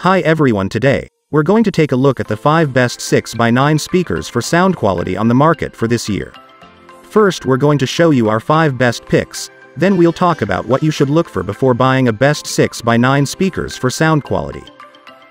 Hi everyone, today, we're going to take a look at the 5 best 6x9 speakers for sound quality on the market for this year. First, we're going to show you our 5 best picks, then we'll talk about what you should look for before buying a best 6x9 speakers for sound quality.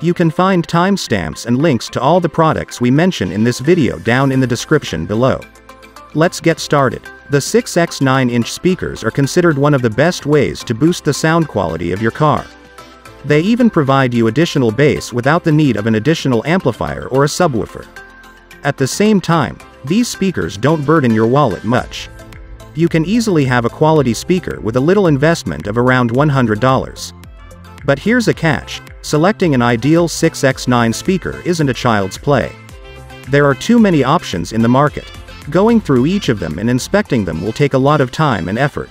You can find timestamps and links to all the products we mention in this video down in the description below. Let's get started. The 6x 9-inch speakers are considered one of the best ways to boost the sound quality of your car. They even provide you additional bass without the need of an additional amplifier or a subwoofer. At the same time, these speakers don't burden your wallet much. You can easily have a quality speaker with a little investment of around $100. But here's a catch: selecting an ideal 6x9 speaker isn't a child's play. There are too many options in the market. Going through each of them and inspecting them will take a lot of time and effort.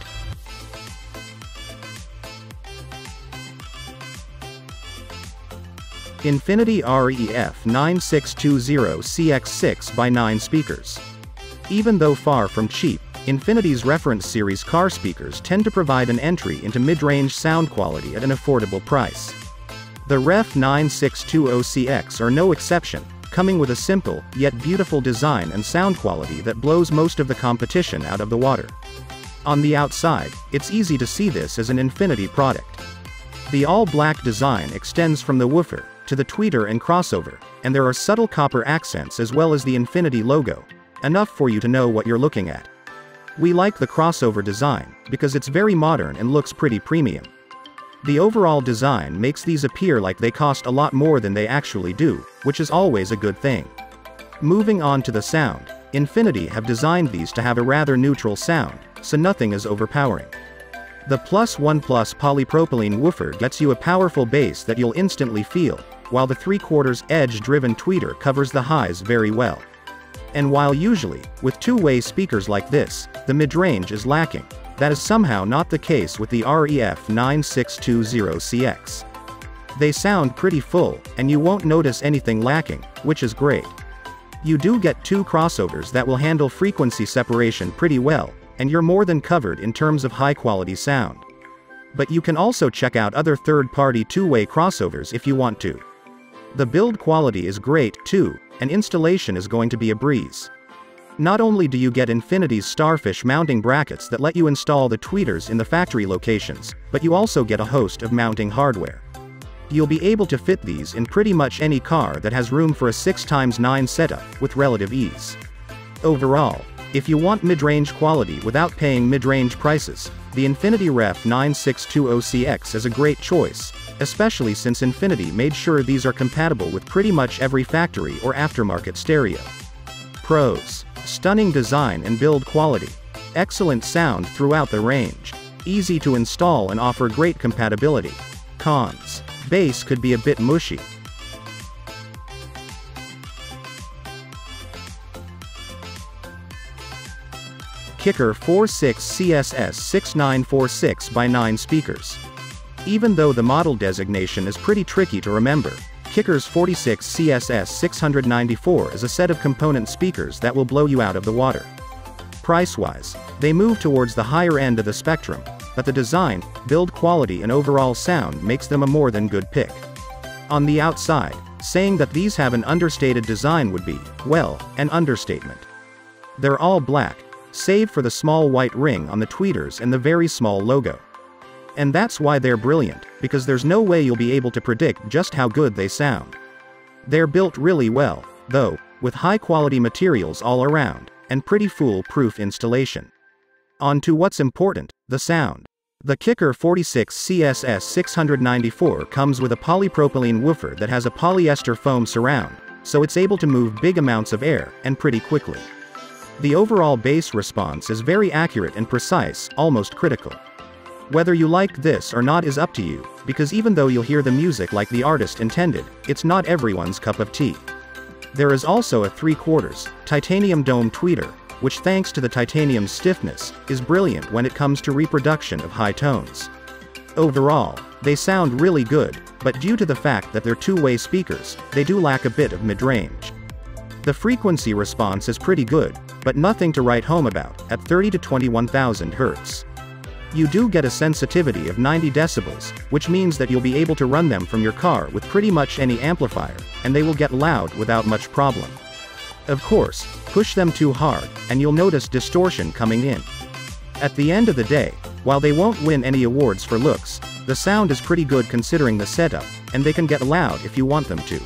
Infinity REF 9620 CX 6x9 speakers. Even though far from cheap, Infinity's reference series car speakers tend to provide an entry into mid-range sound quality at an affordable price. The REF 9620 CX are no exception, coming with a simple, yet beautiful design and sound quality that blows most of the competition out of the water. On the outside, it's easy to see this as an Infinity product. The all-black design extends from the woofer to the tweeter and crossover, and there are subtle copper accents as well as the Infinity logo, enough for you to know what you're looking at. We like the crossover design, because it's very modern and looks pretty premium. The overall design makes these appear like they cost a lot more than they actually do, which is always a good thing. Moving on to the sound, Infinity have designed these to have a rather neutral sound, so nothing is overpowering. The +1+ polypropylene woofer gets you a powerful bass that you'll instantly feel, while the 3/4 edge-driven tweeter covers the highs very well. And while usually, with two-way speakers like this, the mid-range is lacking, that is somehow not the case with the REF 9620 CX. They sound pretty full, and you won't notice anything lacking, which is great. You do get 2 crossovers that will handle frequency separation pretty well, and you're more than covered in terms of high-quality sound. But you can also check out other third-party two-way crossovers if you want to. The build quality is great, too, and installation is going to be a breeze. Not only do you get Infinity's Starfish mounting brackets that let you install the tweeters in the factory locations, but you also get a host of mounting hardware. You'll be able to fit these in pretty much any car that has room for a 6x9 setup, with relative ease. Overall, if you want mid-range quality without paying mid-range prices, the Infinity REF 9620 CX is a great choice, especially since Infinity made sure these are compatible with pretty much every factory or aftermarket stereo. Pros: stunning design and build quality. Excellent sound throughout the range. Easy to install and offer great compatibility. Cons: bass could be a bit mushy. Kicker 46 CSS 6946 x 9 speakers. Even though the model designation is pretty tricky to remember, Kicker's 46 CSS 694 is a set of component speakers that will blow you out of the water. Price-wise, they move towards the higher end of the spectrum, but the design, build quality and overall sound makes them a more than good pick. On the outside, saying that these have an understated design would be, well, an understatement. They're all black, save for the small white ring on the tweeters and the very small logo. And that's why they're brilliant, because there's no way you'll be able to predict just how good they sound. They're built really well, though, with high-quality materials all around, and pretty foolproof installation. On to what's important: the sound. The Kicker 46 CSS 694 comes with a polypropylene woofer that has a polyester foam surround, so it's able to move big amounts of air, and pretty quickly. The overall bass response is very accurate and precise, almost critical. Whether you like this or not is up to you, because even though you'll hear the music like the artist intended, it's not everyone's cup of tea. There is also a 3/4 titanium dome tweeter, which thanks to the titanium's stiffness, is brilliant when it comes to reproduction of high tones. Overall, they sound really good, but due to the fact that they're two-way speakers, they do lack a bit of mid-range. The frequency response is pretty good, but nothing to write home about, at 30 to 21,000 Hz. You do get a sensitivity of 90 decibels, which means that you'll be able to run them from your car with pretty much any amplifier, and they will get loud without much problem. Of course, push them too hard, and you'll notice distortion coming in. At the end of the day, while they won't win any awards for looks, the sound is pretty good considering the setup, and they can get loud if you want them to.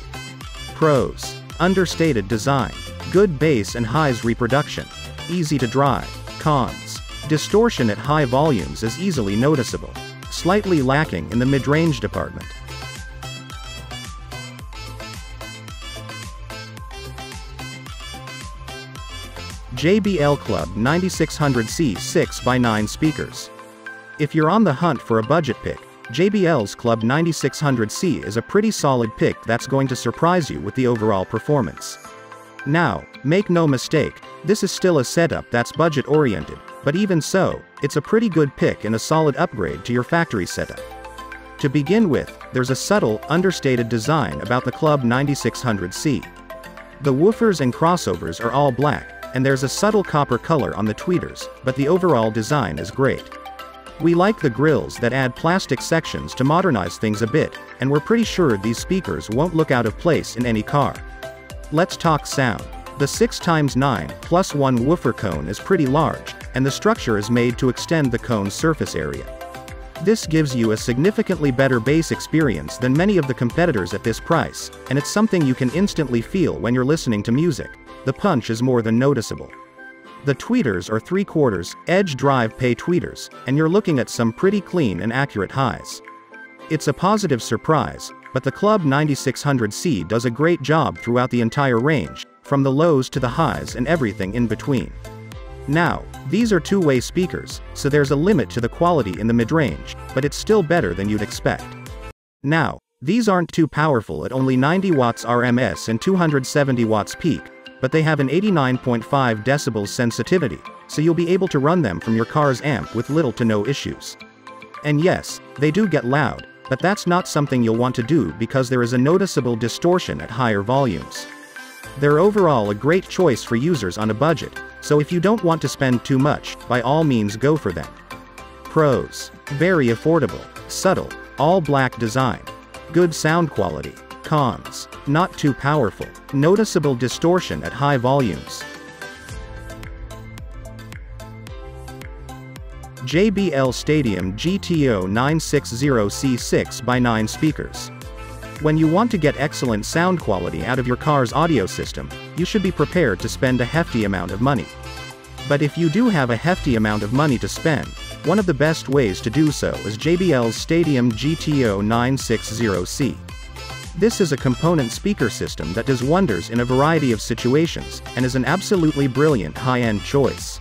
Pros: understated design, good bass and highs reproduction, easy to drive. Cons: distortion at high volumes is easily noticeable, slightly lacking in the mid-range department. JBL Club 9600C 6x9 speakers. If you're on the hunt for a budget pick, JBL's Club 9600C is a pretty solid pick that's going to surprise you with the overall performance. Now, make no mistake, this is still a setup that's budget-oriented, but even so, it's a pretty good pick and a solid upgrade to your factory setup. To begin with, there's a subtle, understated design about the Club 9600C. The woofers and crossovers are all black, and there's a subtle copper color on the tweeters, but the overall design is great. We like the grills that add plastic sections to modernize things a bit, and we're pretty sure these speakers won't look out of place in any car. Let's talk sound. The 6x9+1 woofer cone is pretty large, and the structure is made to extend the cone's surface area. This gives you a significantly better bass experience than many of the competitors at this price, and it's something you can instantly feel when you're listening to music. The punch is more than noticeable. The tweeters are 3/4 edge drive pay tweeters, and you're looking at some pretty clean and accurate highs. It's a positive surprise, but the Club 9600C does a great job throughout the entire range, from the lows to the highs and everything in between. Now, these are two-way speakers, so there's a limit to the quality in the mid-range, but it's still better than you'd expect. Now, these aren't too powerful at only 90 watts RMS and 270 watts peak, but they have an 89.5 decibels sensitivity, so you'll be able to run them from your car's amp with little to no issues. And yes, they do get loud, but that's not something you'll want to do because there is a noticeable distortion at higher volumes. They're overall a great choice for users on a budget, so if you don't want to spend too much, by all means go for them. Pros: very affordable, subtle, all black design, good sound quality. Cons: not too powerful, noticeable distortion at high volumes. JBL Stadium GTO 960C 6x9 speakers. When you want to get excellent sound quality out of your car's audio system, you should be prepared to spend a hefty amount of money. But if you do have a hefty amount of money to spend, one of the best ways to do so is JBL's Stadium GTO 960C. This is a component speaker system that does wonders in a variety of situations, and is an absolutely brilliant high-end choice.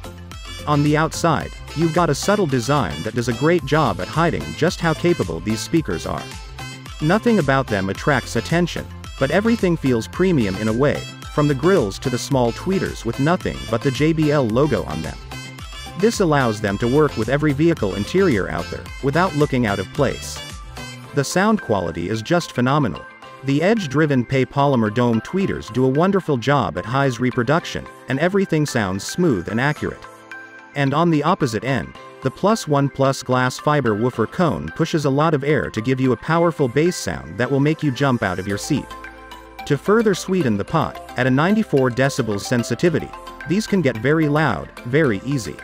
On the outside, you've got a subtle design that does a great job at hiding just how capable these speakers are. Nothing about them attracts attention, but everything feels premium in a way, from the grills to the small tweeters with nothing but the JBL logo on them. This allows them to work with every vehicle interior out there, without looking out of place. The sound quality is just phenomenal. The edge-driven pay polymer dome tweeters do a wonderful job at highs reproduction, and everything sounds smooth and accurate. And on the opposite end, the +1+ glass fiber woofer cone pushes a lot of air to give you a powerful bass sound that will make you jump out of your seat. To further sweeten the pot, at a 94 decibels sensitivity, these can get very loud, very easy.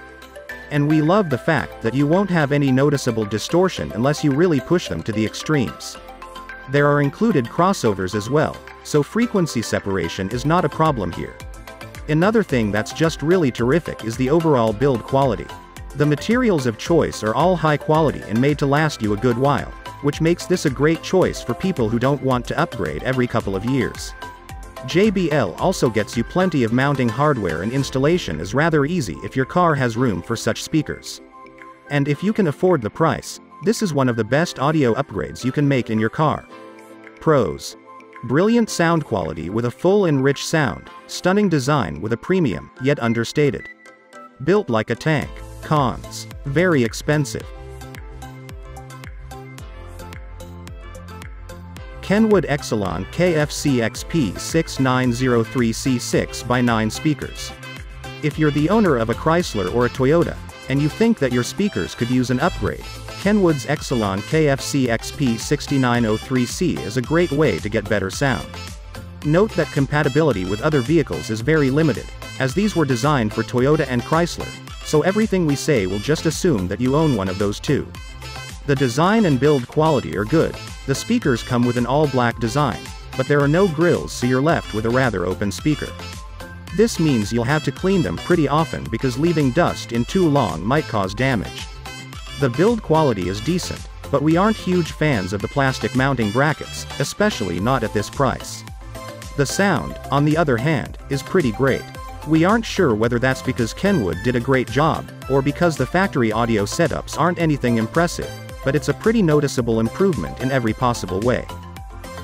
And we love the fact that you won't have any noticeable distortion unless you really push them to the extremes. There are included crossovers as well, so frequency separation is not a problem here. Another thing that's just really terrific is the overall build quality. The materials of choice are all high quality and made to last you a good while, which makes this a great choice for people who don't want to upgrade every couple of years. JBL also gets you plenty of mounting hardware, and installation is rather easy if your car has room for such speakers. And if you can afford the price, this is one of the best audio upgrades you can make in your car. Pros: brilliant sound quality with a full and rich sound, stunning design with a premium, yet understated. Built like a tank. Cons: very expensive. Kenwood Exelon KFC-XP 6903C 6x9 speakers. If you're the owner of a Chrysler or a Toyota, and you think that your speakers could use an upgrade, Kenwood's Exelon KFC XP6903C is a great way to get better sound. Note that compatibility with other vehicles is very limited, as these were designed for Toyota and Chrysler, so everything we say will just assume that you own one of those two. The design and build quality are good. The speakers come with an all-black design, but there are no grills, so you're left with a rather open speaker. This means you'll have to clean them pretty often because leaving dust in too long might cause damage. The build quality is decent, but we aren't huge fans of the plastic mounting brackets, especially not at this price. The sound, on the other hand, is pretty great. We aren't sure whether that's because Kenwood did a great job, or because the factory audio setups aren't anything impressive, but it's a pretty noticeable improvement in every possible way.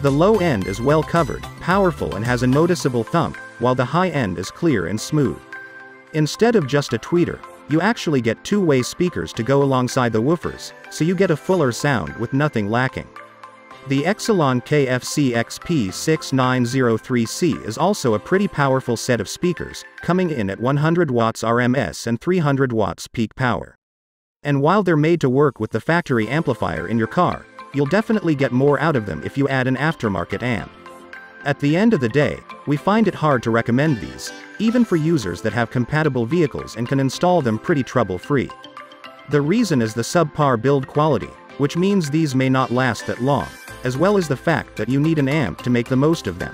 The low end is well covered, powerful and has a noticeable thump, while the high end is clear and smooth. Instead of just a tweeter, you actually get two-way speakers to go alongside the woofers, so you get a fuller sound with nothing lacking. The Exelon KFC XP6903C is also a pretty powerful set of speakers, coming in at 100 watts RMS and 300 watts peak power. And while they're made to work with the factory amplifier in your car, you'll definitely get more out of them if you add an aftermarket amp. At the end of the day, we find it hard to recommend these, even for users that have compatible vehicles and can install them pretty trouble-free. The reason is the subpar build quality, which means these may not last that long, as well as the fact that you need an amp to make the most of them.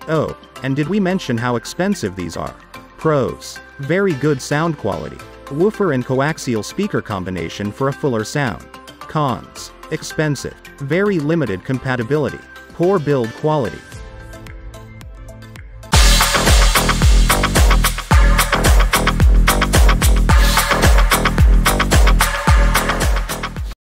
Oh, and did we mention how expensive these are? Pros: very good sound quality. Woofer and coaxial speaker combination for a fuller sound. Cons: expensive. Very limited compatibility. Poor build quality.